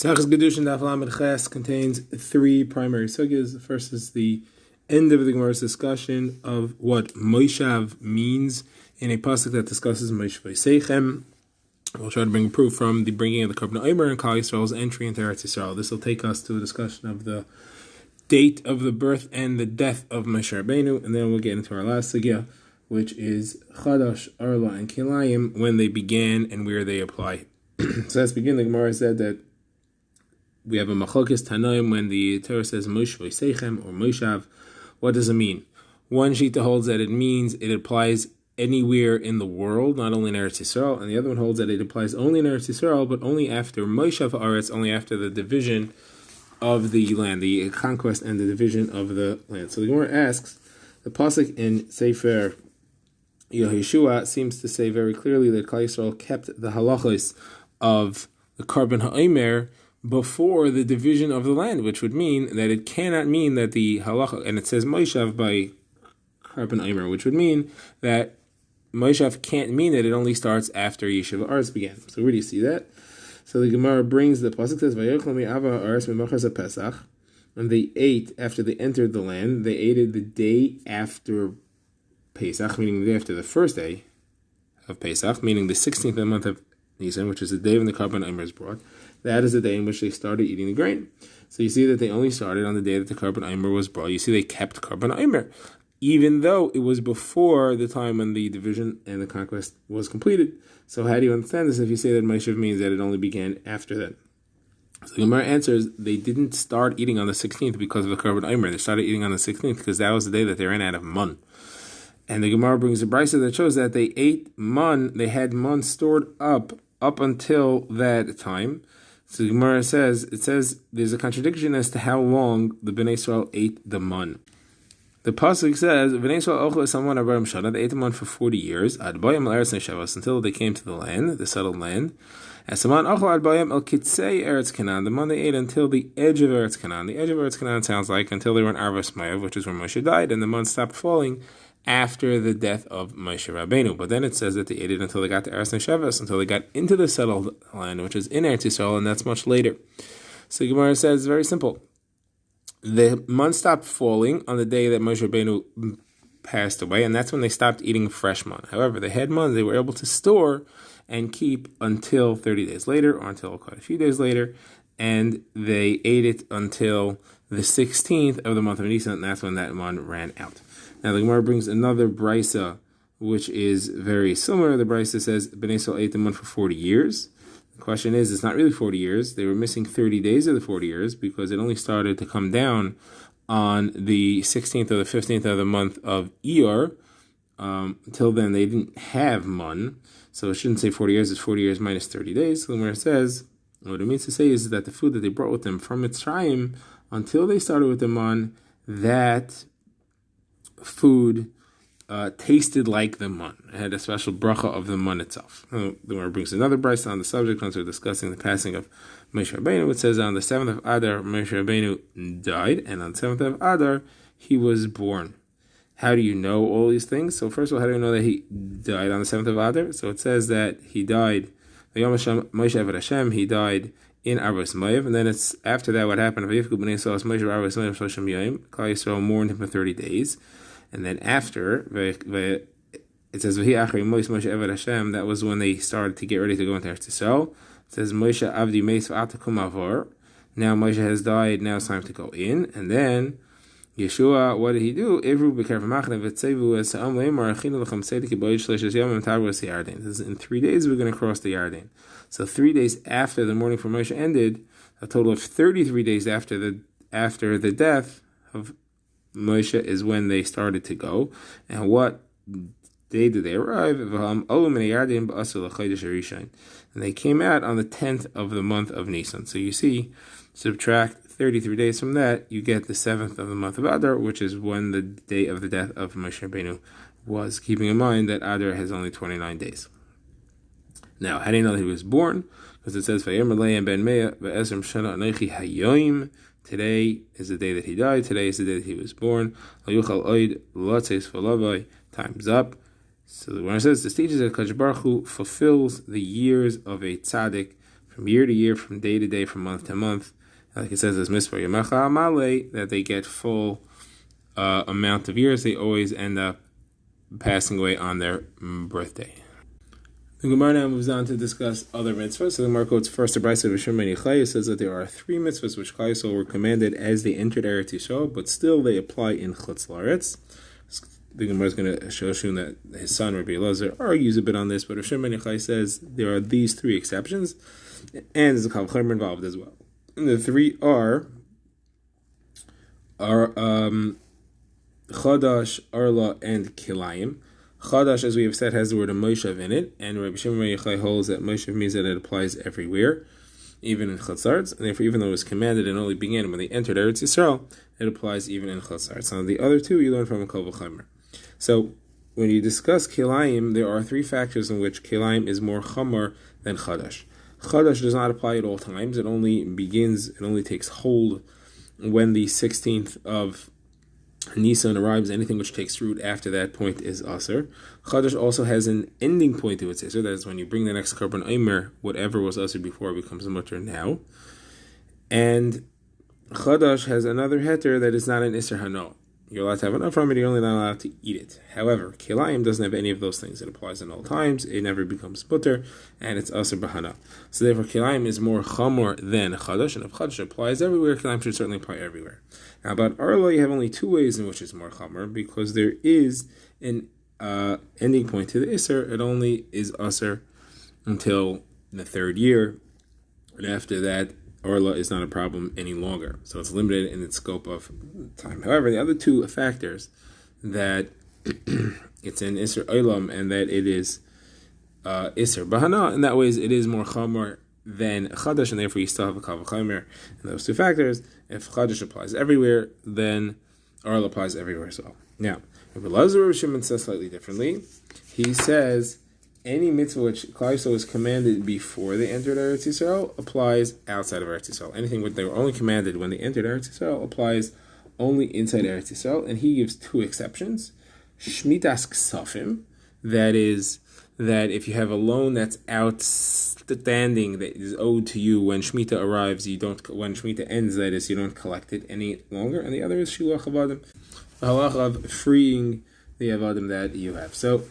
Kuddushin Daf contains three primary sugyas. The first is the end of the Gemara's discussion of what Moshav means in a pasuk that discusses Moshe Seichem. We'll try to bring proof from the bringing of the Korban Omer and Kal Yisrael's entry into Eretz Yisrael. This will take us to a discussion of the date of the birth and the death of Moshe Rabbeinu, and then we'll get into our last sugya, which is Chadash, Arla, and Kilayim, when they began and where they apply. So let's begin. The Gemara said that we have a machlokes tanaim when the Torah says Moshe Seichem or Moshav. What does it mean? One shita holds that it means it applies anywhere in the world, not only in Eretz Yisrael, and the other one holds that it applies only in Eretz Yisrael, but only after Moshav Aretz, only after the division of the land, the conquest and the division of the land. So the Gemara asks, the pasuk in Sefer Yehoshua seems to say very clearly that Klal Yisrael kept the halachos of the Korban Ha'omer before the division of the land, which would mean that it cannot mean that the halacha, and it says Moshav by Korban Ha'omer, which would mean that Moshav can't mean that it only starts after Yeshiva Aretz began. So where do you see that? So the Gemara brings the pasuk says Vayochel mi'ava ha'aretz mimachas Pesach, and they ate after they entered the land. They ate the day after Pesach, meaning the day after the first day of Pesach, meaning the 16th of the month of Nisan, which is the day when the Korban Omer is brought. That is the day in which they started eating the grain. So you see that they only started on the day that the Korban Omer was brought. You see they kept Korban Omer, even though it was before the time when the division and the conquest was completed. So how do you understand this if you say that Moshav means that it only began after that? So the Gemara answers, they didn't start eating on the 16th because of the Korban Omer. They started eating on the 16th because that was the day that they ran out of mun. And the Gemara brings a brisa that shows that they ate mun, they had mun stored up until that time. So the Gemara says, there's a contradiction as to how long the Bnei Israel ate the mun. The pasuk says, Bnei Israel ochel saman abarim shana, they ate the mun for 40 years, ad bayim al eretz neshavas, until they came to the land, the settled land. And saman ochel ad bayim al kitzei eretz Canaan, the mun they ate until the edge of Eretz Canaan. The edge of Eretz Canaan sounds like until they were in Arvas Mayav, which is where Moshe died, and the mun stopped falling after the death of Moshe Rabbeinu. But then it says that they ate it until they got to Eretz Neshavas, until they got into the settled land, which is in Eretz Yisrael, and that's much later. So Gemara says, very simple. The mun stopped falling on the day that Moshe Rabbeinu passed away, and that's when they stopped eating fresh mun. However, the head mun they were able to store and keep until 30 days later, or until quite a few days later, and they ate it until the 16th of the month of Nisan, and that's when that mun ran out. Now the Gemara brings another brisa, which is very similar. The brisa says Bnei Israel ate the mun for 40 years. The question is, it's not really 40 years. They were missing 30 days of the 40 years because it only started to come down on the 16th or the 15th of the month of Iyar. Until then, they didn't have mun, so it shouldn't say 40 years. It's 40 years minus 30 days. So the Gemara says, what it means to say is that the food that they brought with them from Mitzrayim, until they started with the mun, that food tasted like the mun. It had a special bracha of the mun itself. The Gemara brings another brisa on the subject once we're discussing the passing of Moshe Rabbeinu. It says on the 7th of Adar, Moshe Rabbeinu died, and on the 7th of Adar, he was born. How do you know all these things? So first of all, how do you know that he died on the 7th of Adar? So it says that he died, Moshe Eved Hashem, he died in Arvas Mayav, and then it's after that what happened. Klal Yisrael mourned him for 30 days. And then after, it says, that was when they started to get ready to go into Eretz Yisrael. It says, Moshe Avdi Meis V'atakum Avor. Now Moshe has died, now it's time to go in. And then, Yeshua, what did he do? This is in 3 days we're going to cross the Yarden. So 3 days after the mourning for Moshe ended, a total of 33 days after the death of Moshe is when they started to go. And what day did they arrive? And they came out on the 10th of the month of Nisan. So you see, subtract 33 days from that, you get the 7th of the month of Adar, which is when the day of the death of Moshe Rabbeinu was, keeping in mind that Adar has only 29 days. Now, how do you know that he was born? Because it says, today is the day that he died. Today is the day that he was born. Time's up. So the one says, the stages that Kadosh Baruch Hu fulfills the years of a tzaddik from year to year, from day to day, from month to month. Like it says, as Misvar Yamacha Amale, that they get full amount of years. They always end up passing away on their birthday. The Gemara now moves on to discuss other mitzvahs. So the Gemara quotes first the Brisa of Hashem ben Yechai. It says that there are 3 mitzvahs which Klal Yisrael were commanded as they entered Eretz Yisrael, but still they apply in Chutz La'aretz. The Gemara is going to show Shun that his son Rabbi Elazar argues a bit on this, but Hashem ben Yechai says there are these 3 exceptions, and there's a Kal Chomer involved as well. And the 3 are Chadash, Arla, and Kilayim. Chadash, as we have said, has the word Moshev in it, and Rabbi Shimon ben Yochai holds that Moshev means that it applies everywhere, even in Chutz La'aretz, and therefore even though it was commanded and only began when they entered Eretz Yisrael, it applies even in Chutz La'aretz. Now the other 2 you learn from a Kal V'chomer. So when you discuss Kilayim, there are 3 factors in which Kilayim is more Chomer than Chadash. Chadash does not apply at all times. It only takes hold when the 16th of Nisan arrives. Anything which takes root after that point is Aser. Chadash also has an ending point to its Isser. That is, when you bring the next Korban Omer, whatever was Aser before becomes a mutter now. And Chadash has another heter that is not an Isser Hano. You're allowed to have enough from it, you're only not allowed to eat it. However, Kilayim doesn't have any of those things. It applies in all times, it never becomes butter, and it's Aser Bahana. So therefore, Kilayim is more Chamor than Chadash, and if Chadash applies everywhere, Kilayim should certainly apply everywhere. Now, about Arla, you have only 2 ways in which it's more Chamor, because there is an ending point to the Isser. It only is Aser until the 3rd year, and after that, Orla is not a problem any longer. So it's limited in its scope of time. However, the other 2 factors, that it's an Isser Olam and that it is Isser Bahana, in that ways it is more Chamor than Chadash, and therefore you still have a Kal V'chomer in those 2 factors. If Chadash applies everywhere, then Orla applies everywhere as well. Now, Rabbi Elazar Shimon says slightly differently. He says any mitzvah which Klal Yisrael was commanded before they entered Eretz Yisrael applies outside of Eretz Yisrael. Anything which they were only commanded when they entered Eretz Yisrael applies only inside Eretz Yisrael, and he gives 2 exceptions. Shmitas Ksafim, that is, that if you have a loan that's outstanding, that is owed to you when Shemitah arrives, when Shemitah ends, that is, you don't collect it any longer. And the other is Shiluach Avadim, the halach of freeing the Avadim that you have. So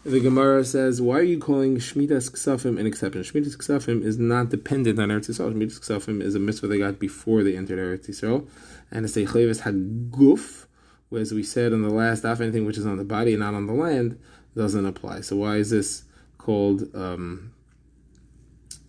the Gemara says, why are you calling Shmitas Ksafim an exception? Shmitas Ksafim is not dependent on Eretz Yisrael. Shmitas Ksafim is a mitzvah they got before they entered Eretz Yisrael. And it's a Chayvus Haguf, as we said on the last daf, anything which is on the body and not on the land doesn't apply. So why is this called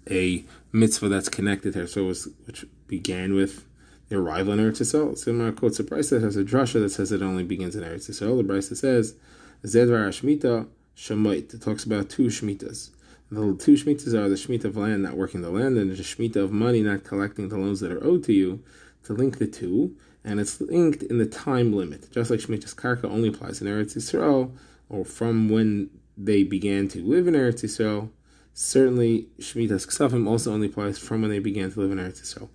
a mitzvah that's connected here? So which began with the arrival in Eretz Yisrael. So Gemara quotes a brisa that has a drasha that says it only begins in Eretz Yisrael. The brisa says, Zedvar Shmita Shemait. It talks about 2 Shmitas. The 2 Shmitas are the Shemitah of land, not working the land, and the Shemitah of money, not collecting the loans that are owed to you. To link the 2, and it's linked in the time limit. Just like Shemitah's Karka only applies in Eretz Yisrael, or from when they began to live in Eretz Yisrael, certainly Shemitah's Ksafim also only applies from when they began to live in Eretz Yisrael.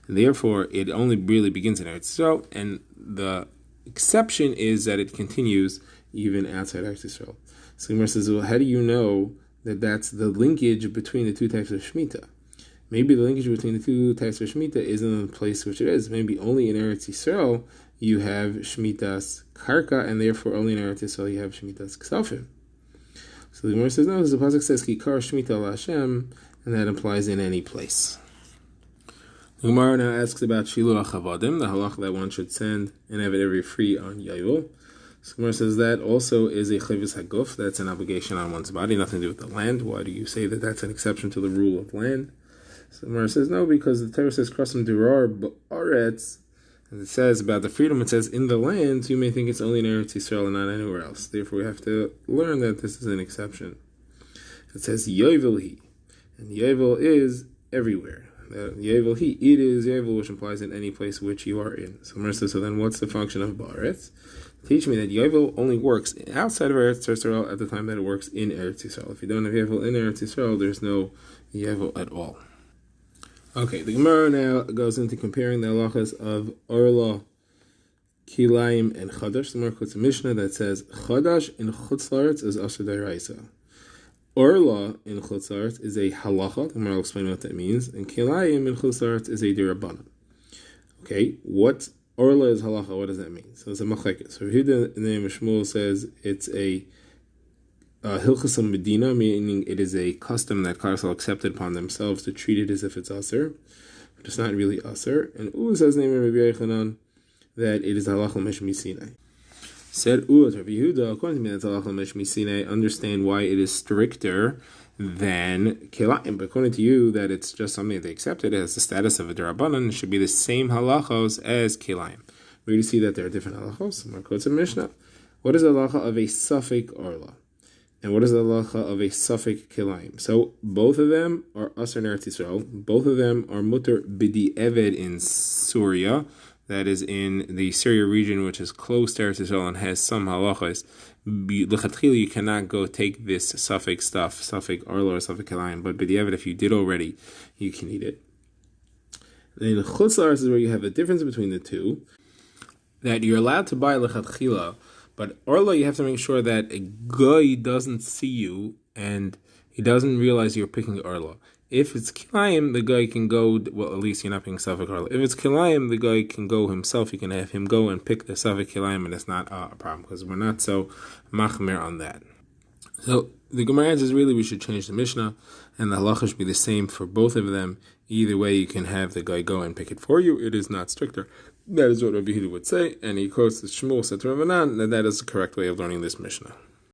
And therefore, it only really begins in Eretz Yisrael, and the exception is that it continues even outside Eretz Yisrael. So Gemara says, well, how do you know that that's the linkage between the 2 types of Shemitah? Maybe the linkage between the 2 types of Shemitah isn't in the place which it is. Maybe only in Eretz Yisrael you have Shemitah's Karka, and therefore only in Eretz Yisrael you have Shemitah's Ksafim. So the Gemara says, no, the pasuk says, Kikar Shemitah la Hashem, and that applies in any place. The Gemara now asks about Shiluach Avadim, the halach that one should send and have it every free on Yovel. So Gemara says that also is a Chayvus Haguf, that's an obligation on one's body, nothing to do with the land. Why do you say that that's an exception to the rule of land? So the Gemara says no, because the Torah says Krasam Durar Ba'aretz, and it says about the freedom, it says in the land, so you may think it's only in Eretz Yisrael and not anywhere else. Therefore we have to learn that this is an exception. It says Yovel He, and Yovel is everywhere. Yovel He, it is Yovel, which implies in any place which you are in. So Gemara says, so then what's the function of Ba'aretz? Teach me that Yovel only works outside of Eretz Yisrael at the time that it works in Eretz Yisrael. If you don't have Yovel in Eretz Yisrael, there's no Yovel at all. Okay, the Gemara now goes into comparing the halachas of Orla, Kilayim, and Chadash. The Gemara quotes a Mishnah that says, Chadash in Chutz La'aretz is Asher D'Oraisa. Orla in Chutz La'aretz is a halacha. The Gemara will explain what that means. And Kilayim in Chutz La'aretz is a dirabanan. Okay, what Orla is halacha? What does that mean? So it's a machlekes. So here the name of Shmuel says it's a hilchas medina, meaning it is a custom that Klarsal accepted upon themselves to treat it as if it's aser, but it's not really aser. And says the name of Rabbi Yochanan that it is halacha meshmi Sinai. Said Rabbi Yehuda, according to me, that's halacha meshmi Sinai. Understand why it is stricter than Kilayim, but according to you, that it's just something that they accepted, it has the status of a derabanan. It should be the same halachos as Kilayim. We're going to see that there are different halachos. Markotz and Mishnah. What is the halacha of a suffix orla? And what is the halacha of a suffix Kilayim? So both of them are Asar in Eretz Yisrael. Both of them are mutter b'di eved in Syria. That is in the Syria region, which is close to Eretz Yisrael and has some halachas. L'chatchila, you cannot go take this suffix stuff, suffix orla or suffix Kilayim. But b'di eved, if you did already, you can eat it. Then Chutz La'aretz is where you have a difference between the two. That you're allowed to buy l'chatchila, but orla, you have to make sure that a guy doesn't see you and he doesn't realize you're picking orla. If it's Kilayim, the guy can go, well, at least you're not picking suffix orla. If it's Kilayim, the guy can go himself. You can have him go and pick the suffix Kilayim, and it's not a problem, because we're not so machmer on that. So the Gemara answers really we should change the Mishnah, and the halacha should be the same for both of them. Either way, you can have the guy go and pick it for you. It is not stricter. That is what Rabbi Yehuda would say, and he quotes the Shmuel said to Rav Anan that is the correct way of learning this Mishnah.